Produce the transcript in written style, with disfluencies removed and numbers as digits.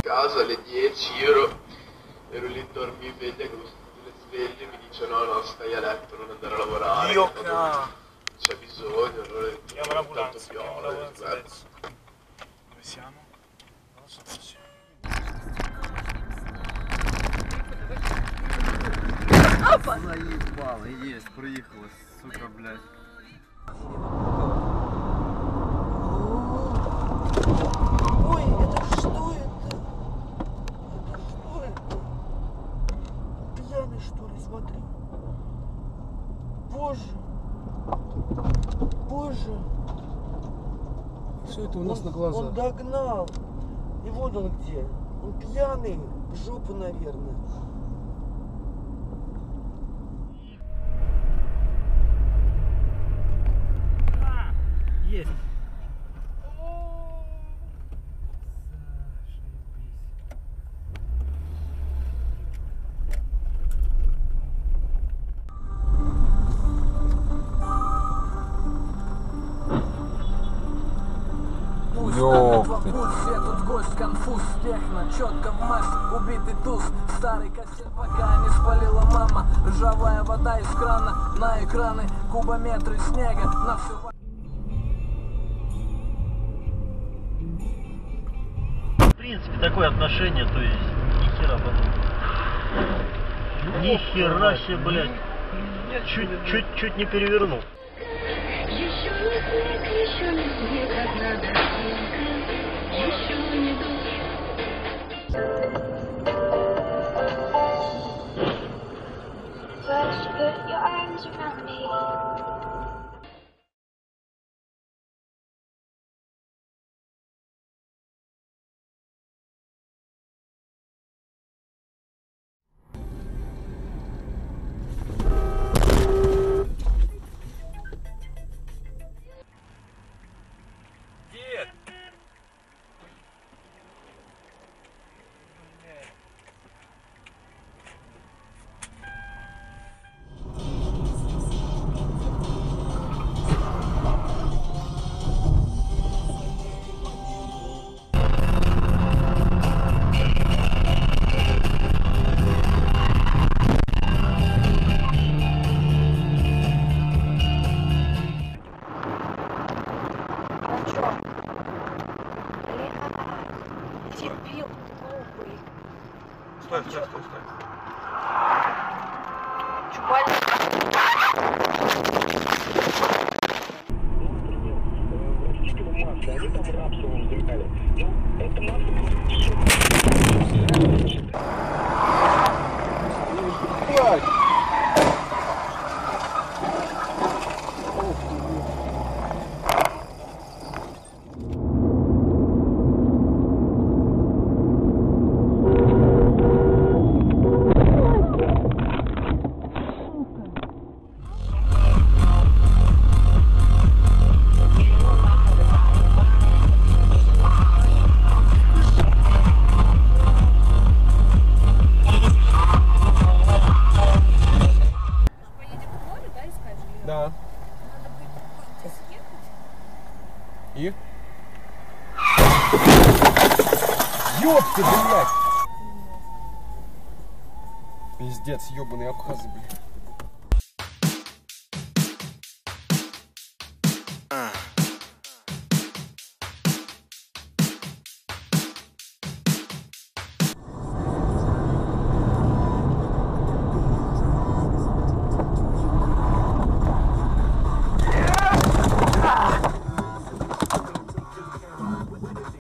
Casa alle 10, ero lì dormi, veglia con le sveglie, mi dice no, stai a letto, non andare a lavorare. Io c'è bisogno, allora chiamo l'ambulanza, adesso. Dove siamo? Non lo so, sì. Заебало, есть, проехала, сука, блядь. Ой, это что это? Это что это? Пьяный, что ли, смотри. Боже. Боже. Все это у нас на глазах. Он догнал. И вот он где. Он пьяный. В жопу, наверное. Есть. Тут гость, конфуз, техно, четко в массе, убитый туз. Старый кассет, пока не спалила мама. Ржавая вода из крана, на экраны, кубометры снега, на всю... В принципе, такое отношение, то есть, ни хера потом. Ни хера себе, блядь. Чуть не перевернул. Еще не снег, как надо снега, еще не дождь. First put your arms around me. Дебил глупый. Стой. Чувак. Они там рапсовым взяли. Ну, это Да. И? Ёпта, блядь! Пиздец, ёбаные абхазы, блядь.